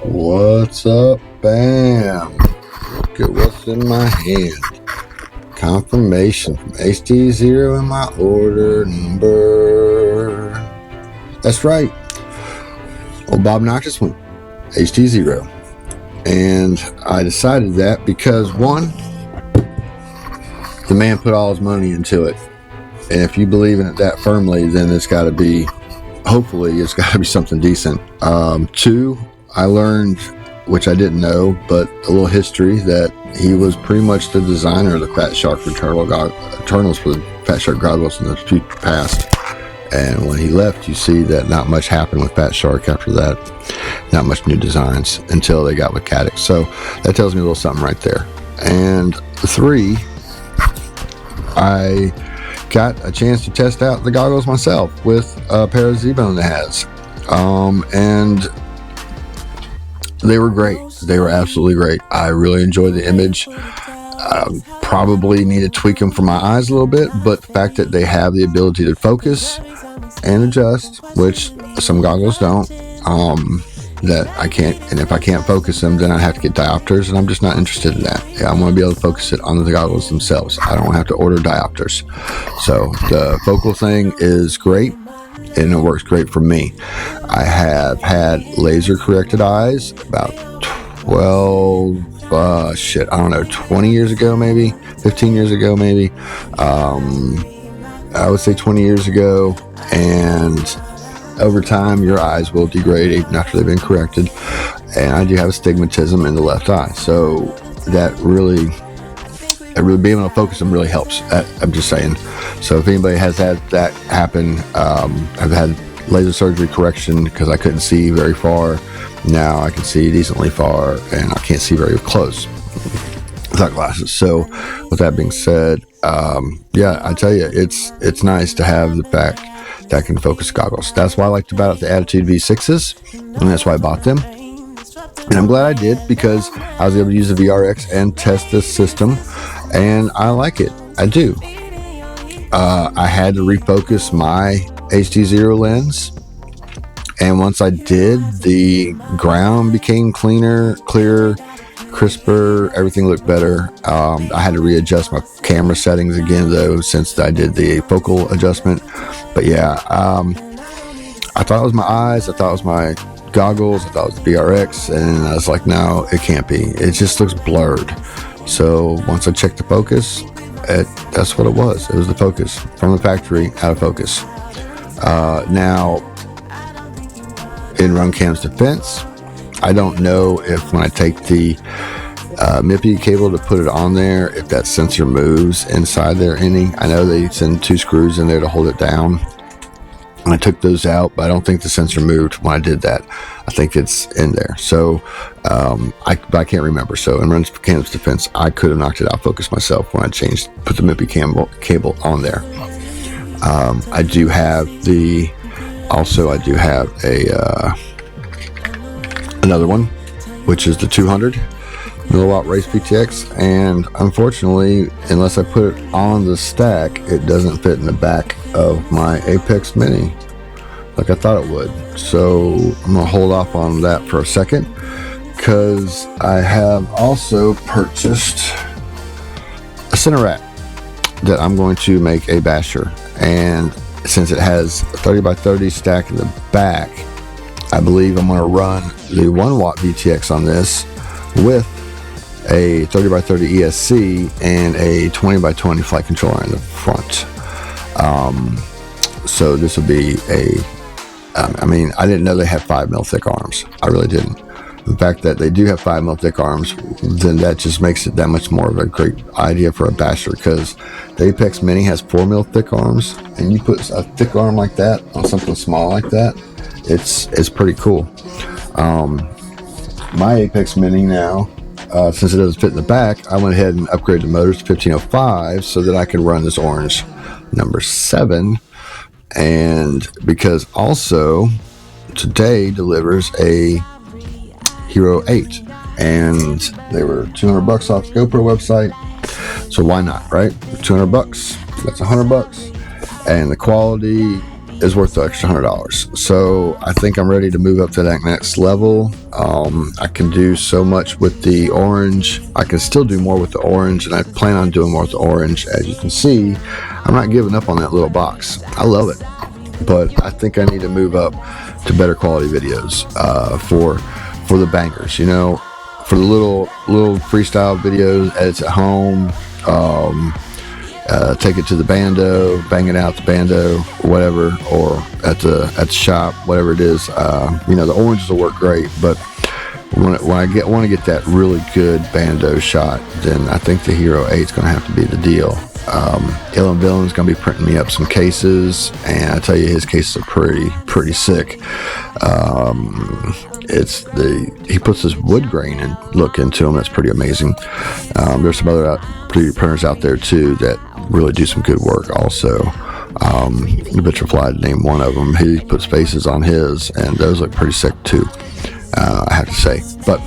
What's up, bam? Look at what's in my hand. Confirmation from HDZero in my order number. That's right. Old Bob Noctis went HDZero. And I decided that because, one, the man put all his money into it. And if you believe in it that firmly, then it's got to be, hopefully, it's got to be something decent. Two, I learned, which I didn't know, but a little history, that he was pretty much the designer of the Fat Shark Eternals for the Fat Shark goggles in the future past. And when he left, you see that not much happened with Fat Shark after that. Not much new designs until they got with Cadix. So that tells me a little something right there. And three, I got a chance to test out the goggles myself with a pair of Zbone that has. And they were great. They were absolutely great. I really enjoyed the image. Probably need to tweak them for my eyes a little bit, but the fact that they have the ability to focus and adjust, which some goggles don't, that I can't, and if I can't focus them, then I have to get diopters, and I'm just not interested in that. I want to be able to focus it on the goggles themselves. I don't have to order diopters. So the focal thing is great, and it works great for me. I have had laser corrected eyes about 20 years ago, maybe 15 years ago, maybe. I would say 20 years ago, and over time your eyes will degrade even after they've been corrected. And I do have astigmatism in the left eye, so that really being able to focus them really helps. I'm just saying. So if anybody has had that happen, I've had laser surgery correction because I couldn't see very far. Now I can see decently far, and I can't see very close without glasses. So with that being said, yeah, I tell you, it's nice to have the fact that I can focus goggles. That's why I liked about the Attitude V6s, and that's why I bought them. And I'm glad I did, because I was able to use the VRX and test this system, and I like it. I do. I had to refocus my HDZero lens, and once I did, the ground became cleaner, clearer, crisper. Everything looked better. I had to readjust my camera settings again, though, since I did the focal adjustment. But yeah, I thought it was my eyes, I thought it was my goggles, I thought it was the VRX, and I was like, no, it can't be. It just looks blurred. So once I checked the focus, that's what it was. It was the focus from the factory, out of focus. Now, in Runcam's defense, I don't know if when I take the MIPI cable to put it on there, if that sensor moves inside there any. I know they send 2 screws in there to hold it down. I took those out, but I don't think the sensor moved when I did that. I think it's in there. So I can't remember. So in Runcam's defense, I could have knocked it out of focus myself when I put the MIPI cable on there. I do have another one, which is the 200 milliwatt race PTX, and unfortunately, unless I put it on the stack, it doesn't fit in the back of my Apex Mini like I thought it would. So I'm gonna hold off on that for a second, because I have also purchased a center rack that I'm going to make a basher, and since it has a 30x30 stack in the back, I believe I'm going to run the 1 watt VTX on this with a 30x30 ESC and a 20x20 flight controller in the front. So this will be I didn't know they had 5mm thick arms. I really didn't. The fact that they do have 5mm thick arms, then that just makes it that much more of a great idea for a basher, because the Apex Mini has 4mm thick arms, and you put a thick arm like that on something small like that, it's pretty cool. My Apex Mini now, since it doesn't fit in the back, I went ahead and upgraded the motors to 1505 so that I could run this orange number 7, and because also today delivers a Hero 8, and they were $200 off the GoPro website, so why not, right? $200, that's $100, and the quality is worth the extra $100. So I think I'm ready to move up to that next level. I can do so much with the orange. I can still do more with the orange, and I plan on doing more with the orange. As you can see, I'm not giving up on that little box. I love it, but I think I need to move up to better quality videos for the bangers, you know, for the little freestyle videos, edits at home, take it to the bando, bang it out the bando, whatever, or at the shop, whatever it is. You know, the oranges will work great, but when I want to get that really good bando shot, then I think the Hero 8 is going to have to be the deal. Ill and Villain's going to be printing me up some cases, and I tell you, his cases are pretty sick. He puts this wood grain and look into them. That's pretty amazing. There's some other 3D printers out there too that really do some good work also. Vitrifly to name one of them. He puts faces on his, and those look pretty sick too, I have to say. But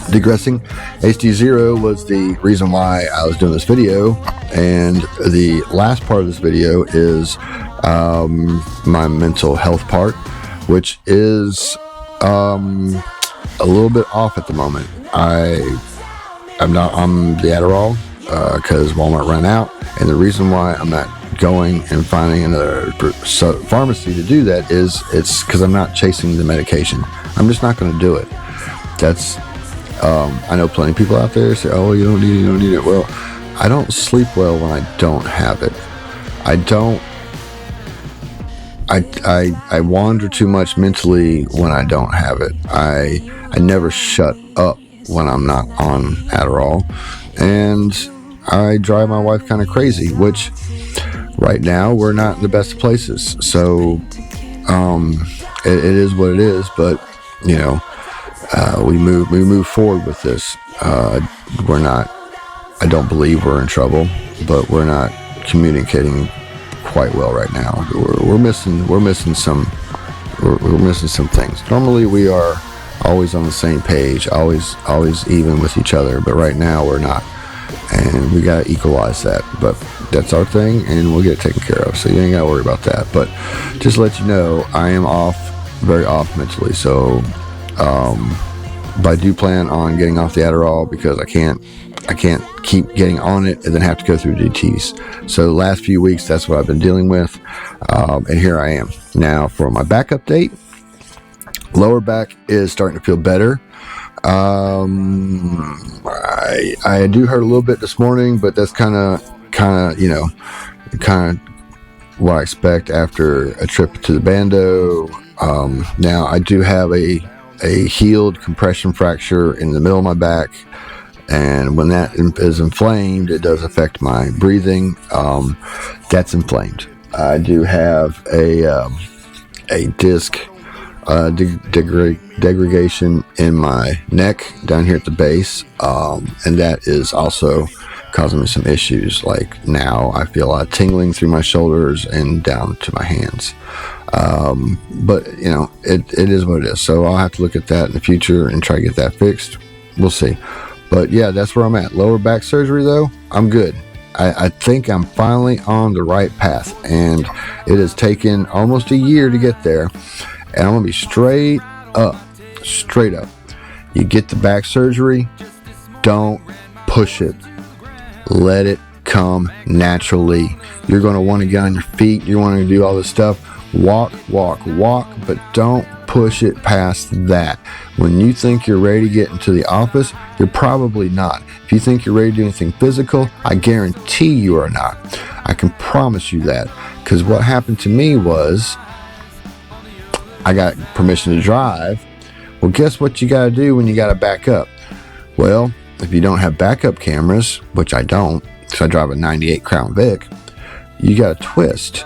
digressing, HDZero was the reason why I was doing this video, and the last part of this video is my mental health part, which is a little bit off at the moment. I'm not on the Adderall because Walmart ran out, and the reason why I'm not going and finding another pharmacy to do that is it's because I'm not chasing the medication. I'm just not going to do it. That's I know plenty of people out there say, oh, you don't need it. Well, I don't sleep well when I don't have it. I wander too much mentally when I don't have it. I never shut up when I'm not on Adderall, and I drive my wife kind of crazy, which right now we're not in the best of places. So it is what it is, but you know, we move forward with this. I don't believe we're in trouble, but we're not communicating quite well right now. We're missing some things. Normally we are always on the same page, always even with each other, but right now we're not, and we gotta equalize that. But that's our thing, and we'll get it taken care of, so you ain't gotta worry about that. But just to let you know, I am very off mentally, so but I do plan on getting off the Adderall because I can't keep getting on it and then have to go through DTs. So the last few weeks, that's what I've been dealing with, and here I am. Now for my back update, lower back is starting to feel better. I do hurt a little bit this morning, but that's kind of what I expect after a trip to the bando. Now I do have a healed compression fracture in the middle of my back, and when that is inflamed, it does affect my breathing. That's inflamed. I do have a disc degradation in my neck down here at the base, and that is also causing me some issues. Like now I feel a lot of tingling through my shoulders and down to my hands. But you know, it is what it is. So I'll have to look at that in the future and try to get that fixed. We'll see. But yeah, that's where I'm at. Lower back surgery though, I'm good. I think I'm finally on the right path, and it has taken almost a year to get there, and I'm gonna be straight up. You get the back surgery, don't push it. Let it come naturally. You're going to want to get on your feet. You want to do all this stuff. Walk, but don't push it past that. When you think you're ready to get into the office, you're probably not. If you think you're ready to do anything physical, I guarantee you are not. I can promise you that. Because what happened to me was I got permission to drive. Well, guess what you got to do when you got to back up? Well, if you don't have backup cameras, which I don't, because I drive a 98 Crown Vic, you got to twist,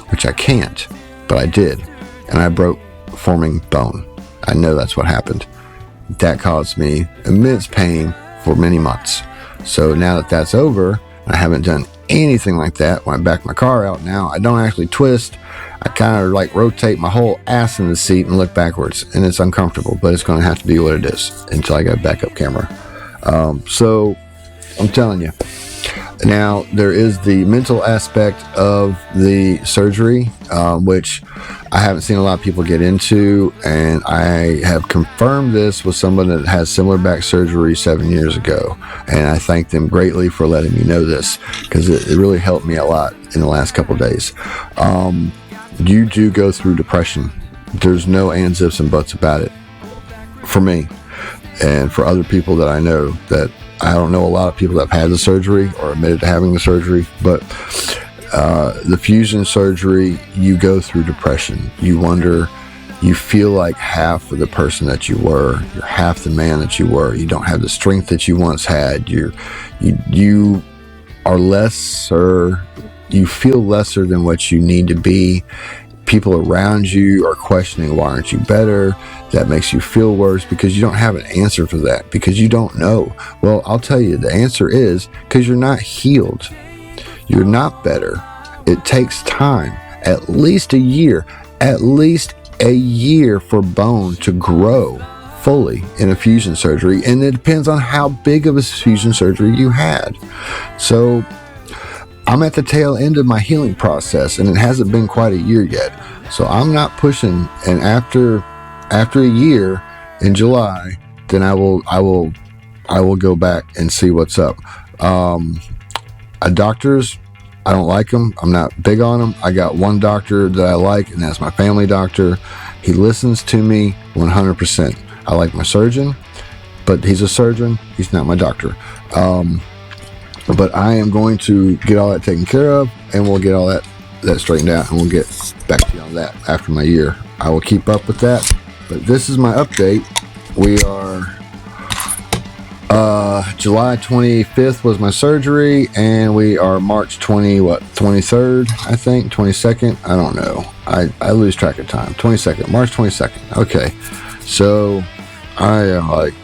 which I can't, but I did, and I broke forming bone. I know that's what happened. That caused me immense pain for many months. So now that that's over, I haven't done anything like that. When I back my car out now, I don't actually twist. I kind of like rotate my whole ass in the seat and look backwards, and it's uncomfortable, but it's going to have to be what it is until I got a backup camera. So I'm telling you, Now, there is the mental aspect of the surgery, which I haven't seen a lot of people get into, and I have confirmed this with someone that had similar back surgery 7 years ago, and I thank them greatly for letting me know this, because it really helped me a lot in the last couple of days. You do go through depression. There's no ands, ifs, and buts about it. For me, and for other people that I know, that I don't know a lot of people that have had the surgery or admitted to having the surgery, but the fusion surgery, you go through depression. You wonder, you feel like half of the person that you were. You're half the man that you were. You don't have the strength that you once had. You are lesser. You feel lesser than what you need to be. People around you are questioning, why aren't you better? That makes you feel worse because you don't have an answer for that, because you don't know. Well, I'll tell you, the answer is because you're not healed. You're not better. It takes time, at least a year for bone to grow fully in a fusion surgery. And it depends on how big of a fusion surgery you had. So I'm at the tail end of my healing process, and it hasn't been quite a year yet. So I'm not pushing. And after a year in July, then I will go back and see what's up. Doctors, I don't like them. I'm not big on them. I got one doctor that I like, and that's my family doctor. He listens to me 100%. I like my surgeon, but he's a surgeon. He's not my doctor. But I am going to get all that taken care of, and we'll get all that straightened out, and we'll get back to you on that after my year. I will keep up with that. But this is my update. We are July 25th was my surgery, and we are March 23rd, I think, 22nd. I don't know. I lose track of time. March 22nd. Okay. So I am like,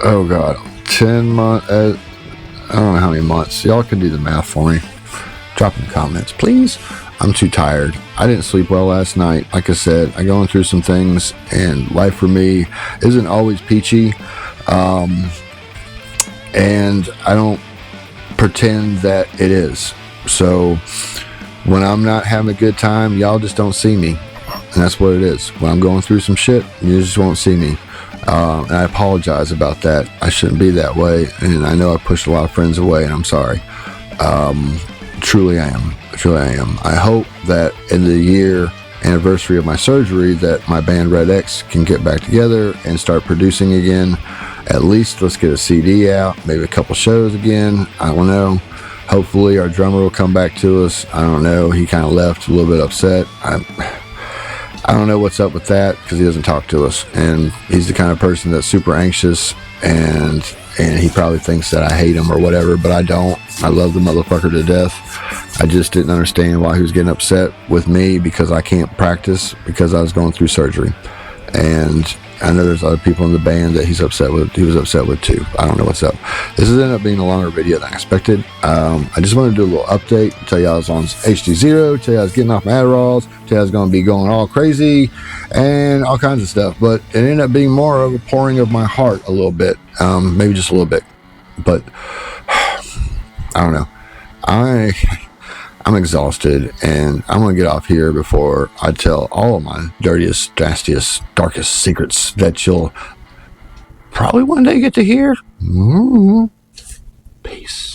oh God, 10 months. I don't know how many months. Y'all can do the math for me. Drop in the comments, please. I'm too tired. I didn't sleep well last night. Like I said, I'm going through some things, and life for me isn't always peachy. And I don't pretend that it is. So when I'm not having a good time, y'all just don't see me. And that's what it is. When I'm going through some shit, you just won't see me. And I apologize about that. I shouldn't be that way, and I know I pushed a lot of friends away, and I'm sorry. Truly I am. I hope that in the year anniversary of my surgery that my band Red X can get back together and start producing again. At least let's get a CD out, maybe a couple shows again. I don't know. Hopefully our drummer will come back to us. I don't know. He kind of left a little bit upset. I don't know what's up with that, because he doesn't talk to us, and he's the kind of person that's super anxious, and he probably thinks that I hate him or whatever, but I don't. I love the motherfucker to death. I just didn't understand why he was getting upset with me because I can't practice because I was going through surgery. And I know there's other people in the band that he was upset with too. I don't know what's up. This has ended up being a longer video than I expected. I just wanted to do a little update, tell you I was on HDZero, tell you I was getting off my Adderalls, tell you I was going to be going all crazy and all kinds of stuff. But it ended up being more of a pouring of my heart a little bit, maybe just a little bit. But I don't know. I'm exhausted, and I'm going to get off here before I tell all of my dirtiest, nastiest, darkest secrets that you'll probably one day get to hear. Peace.